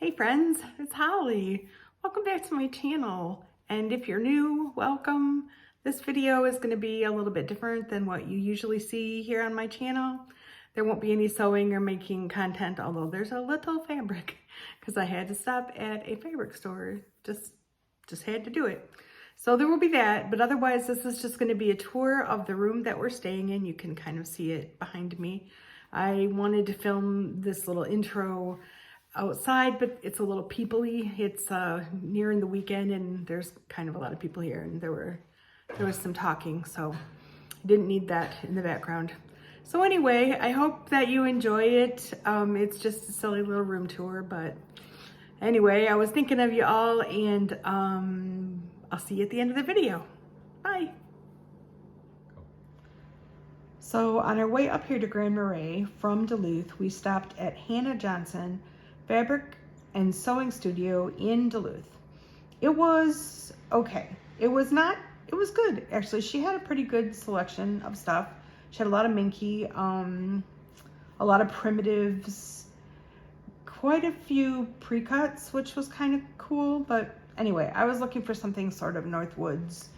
Hey friends, it's Holly. Welcome back to my channel. And if you're new, welcome. This video is going to be a little bit different than what you usually see here on my channel. There won't be any sewing or making content, although there's a little fabric because I had to stop at a fabric store. Just had to do it. So there will be that, but otherwise this is just going to be a tour of the room that we're staying in. You can kind of see it behind me. I wanted to film this little intro outside, but it's a little people-y. It's nearing the weekend and there's kind of a lot of people here, and there was some talking, so I didn't need that in the background. So anyway, I hope that you enjoy it. It's just a silly little room tour, but anyway, I was thinking of you all, and I'll see you at the end of the video. Bye. So on our way up here to Grand Marais from Duluth, we stopped at Hannah Johnson Fabric and Sewing Studio in Duluth. It was okay. It was good. Actually, she had a pretty good selection of stuff. She had a lot of minky, a lot of primitives, quite a few pre-cuts, which was kind of cool. But anyway, I was looking for something sort of Northwoods,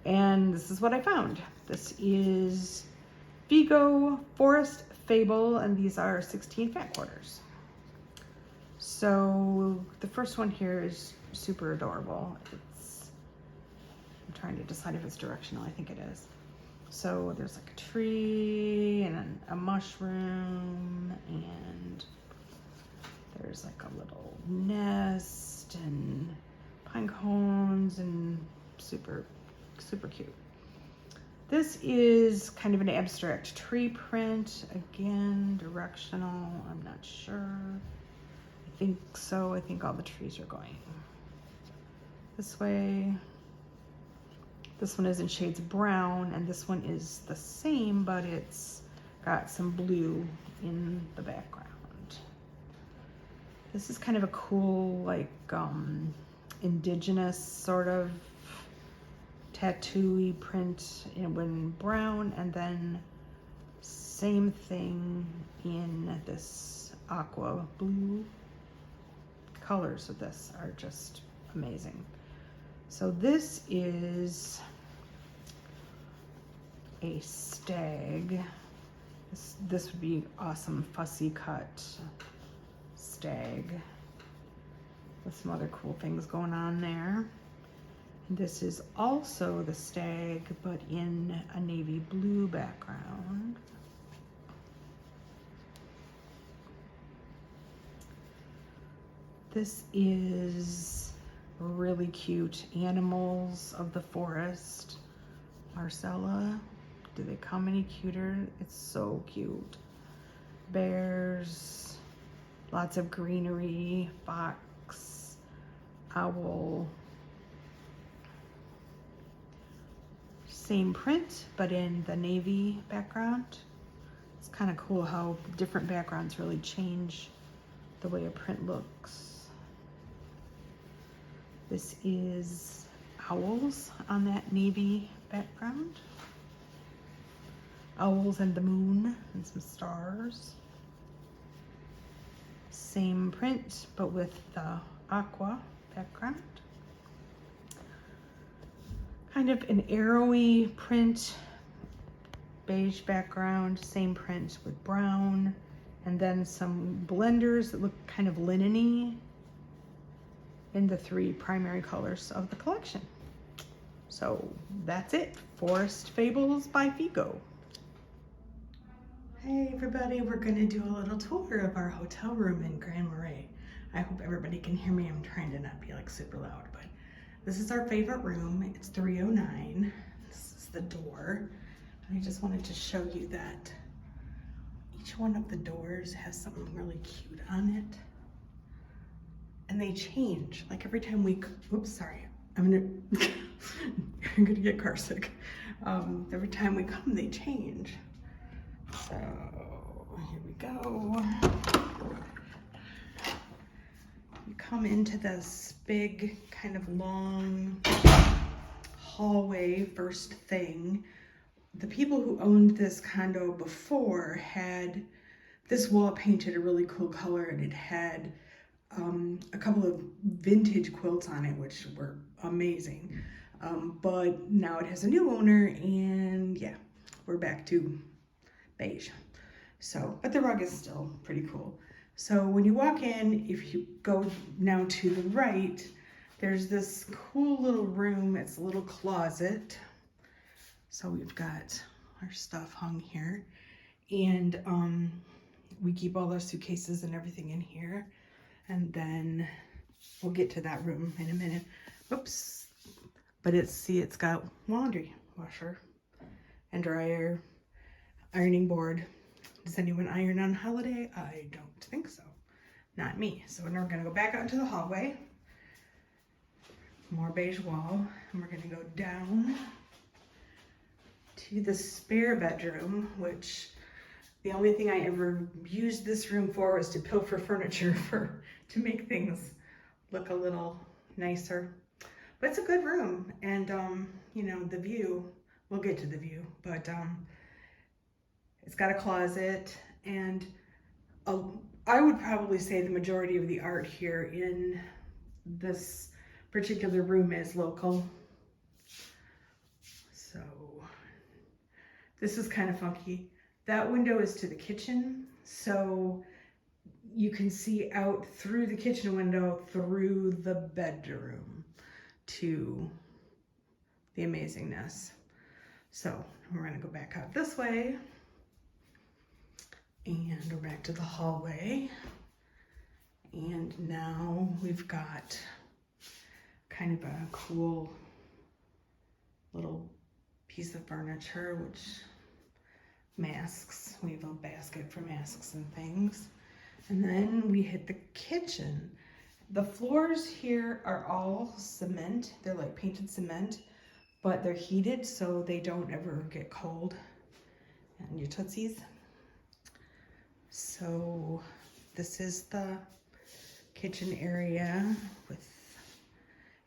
and this is what I found. This is Vigo Forest Fable, and these are 16 fat quarters. So the first one here is super adorable. I'm trying to decide if it's directional. I think it is. So there's like a tree and a mushroom, and there's like a little nest and pine cones, and super cute. This is kind of an abstract tree print. Again, directional, I'm not sure. I think so. I think all the trees are going this way. This one is in shades of brown, and this one is the same, but it's got some blue in the background. This is kind of a cool, like, indigenous sort of tattoo-y print in brown, and then same thing in this aqua blue. Colors of this are just amazing. So this is a stag. This would be awesome fussy cut stag with some other cool things going on there. This is also the stag, but in a navy blue background. This is really cute. Animals of the forest. Marcella. Do they come any cuter? It's so cute. Bears. Lots of greenery. Fox. Owl. Same print, but in the navy background. It's kind of cool how different backgrounds really change the way a print looks. This is owls on that navy background. Owls and the moon and some stars. Same print, but with the aqua background. Kind of an arrowy print, beige background, same print with brown, and then some blenders that look kind of linen-y in the three primary colors of the collection. So that's it. Forest Fables by Vigo. Hey everybody, we're gonna do a little tour of our hotel room in Grand Marais. I hope everybody can hear me. I'm trying to not be like super loud, but this is our favorite room. It's 309. This is the door. And I just wanted to show you that each one of the doors has something really cute on it. And they change, like every time we, oops, sorry, I'm gonna get car sick. Every time we come, they change. So here we go. You come into this big kind of long hallway first thing. The people who owned this condo before had this wall painted a really cool color, and it had a couple of vintage quilts on it, which were amazing. But now it has a new owner, and yeah, we're back to beige. So, but the rug is still pretty cool. So when you walk in, if you go now to the right, there's this cool little room. It's a little closet. So we've got our stuff hung here, and we keep all our suitcases and everything in here. And then we'll get to that room in a minute. Oops. But it's got laundry, washer and dryer, ironing board. Does anyone iron on holiday? I don't think so. Not me. So now we're gonna go back out into the hallway. More beige wall. And we're gonna go down to the spare bedroom, which the only thing I ever used this room for was to pilfer furniture to make things look a little nicer. But it's a good room, and you know, the view, we'll get to the view, but it's got a closet, and I would probably say the majority of the art here in this particular room is local. So this is kind of funky. That window is to the kitchen, so you can see out through the kitchen window through the bedroom to the amazingness. So we're gonna go back out this way, and we're back to the hallway. And now we've got kind of a cool little piece of furniture, which masks. We have a basket for masks and things. And then we hit the kitchen. The floors here are all cement. They're like painted cement, but they're heated so they don't ever get cold. And your tootsies. So this is the kitchen area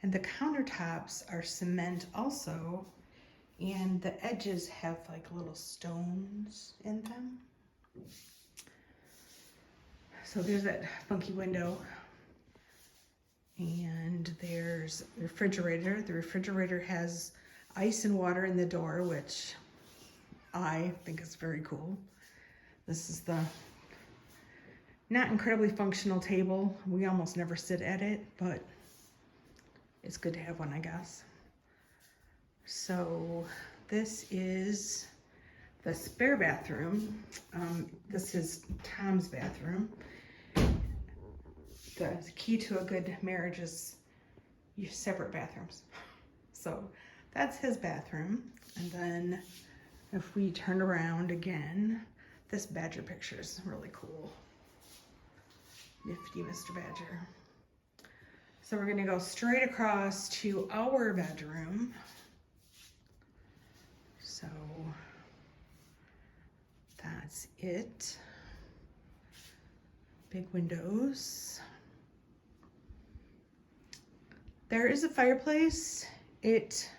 and the countertops are cement also. And the edges have like little stones in them. So there's that funky window. And there's the refrigerator. The refrigerator has ice and water in the door, which I think is very cool. This is the not incredibly functional table. We almost never sit at it, but it's good to have one, I guess. So this is the spare bathroom. This is Tom's bathroom. The key to a good marriage is you separate bathrooms. So that's his bathroom. And then if we turn around again, this badger picture is really cool. Nifty Mr. Badger. So we're gonna go straight across to our bedroom. So that's it. Big windows. There is a fireplace. It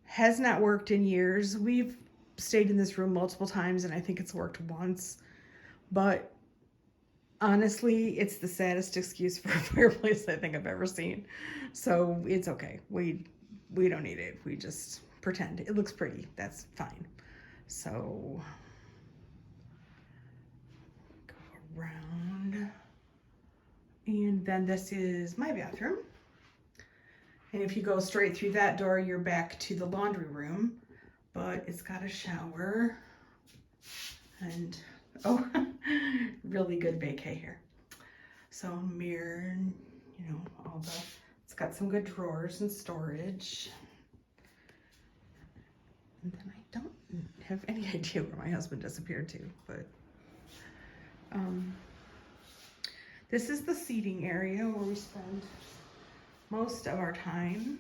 has not worked in years. We've stayed in this room multiple times and I think it's worked once, but honestly, it's the saddest excuse for a fireplace I think I've ever seen. So it's okay. We don't need it. We just pretend it looks pretty. That's fine. So go around, and then this is my bathroom. And if you go straight through that door, you're back to the laundry room, but it's got a shower and oh, really good vacay here. So mirror, you know, all the, it's got some good drawers and storage. And then I don't have any idea where my husband disappeared to, but this is the seating area where we spend most of our time.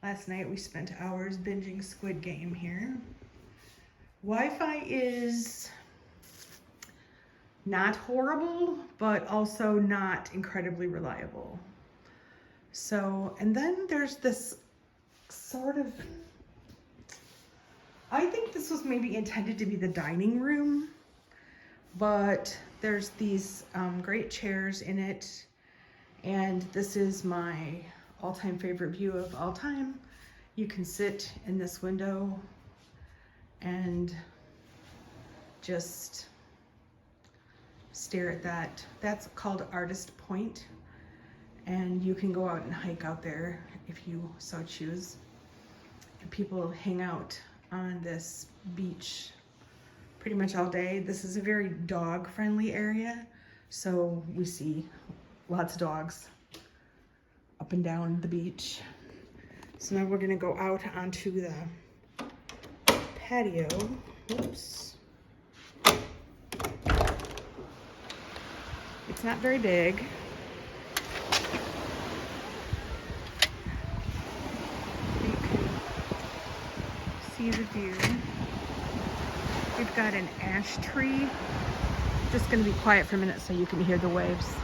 Last night we spent hours binging Squid Game here. Wi-Fi is not horrible, but also not incredibly reliable. So, and then there's this sort of, I think this was maybe intended to be the dining room, but There's these great chairs in it, and this is my all-time favorite view of all time. You can sit in this window and just stare at that. That's called Artist Point, and you can go out and hike out there if you so choose. And people hang out on this beach pretty much all day. This is a very dog-friendly area, so we see lots of dogs up and down the beach. So now we're gonna go out onto the patio. Oops. It's not very big. You can see the view. We've got an ash tree. Just gonna be quiet for a minute so you can hear the waves.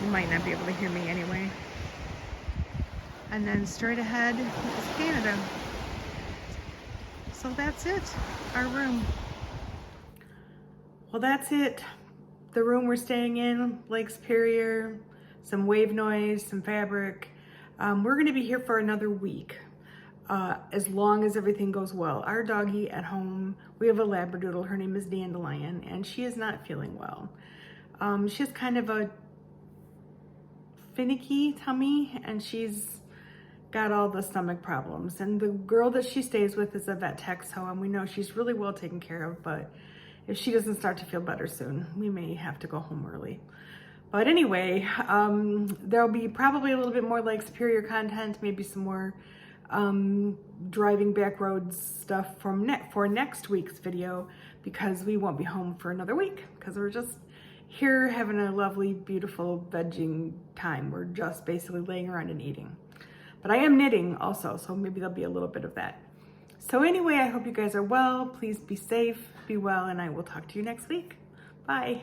You might not be able to hear me anyway. And then straight ahead is Canada. So that's it, our room. Well, that's it. The room we're staying in, Lake Superior, some wave noise, some fabric. We're gonna be here for another week, as long as everything goes well. Our doggie at home, we have a Labradoodle, her name is Dandelion, and she is not feeling well. She has kind of a finicky tummy, and she's got all the stomach problems. And the girl that she stays with is a vet tech, so we know she's really well taken care of, but if she doesn't start to feel better soon, we may have to go home early. But anyway, there'll be probably a little bit more Lake Superior content, maybe some more driving back roads stuff for next week's video, because we won't be home for another week, because we're just here having a lovely, beautiful vegging time. We're just basically laying around and eating. But I am knitting also, so maybe there'll be a little bit of that. So anyway, I hope you guys are well. Please be safe, be well, and I will talk to you next week. Bye.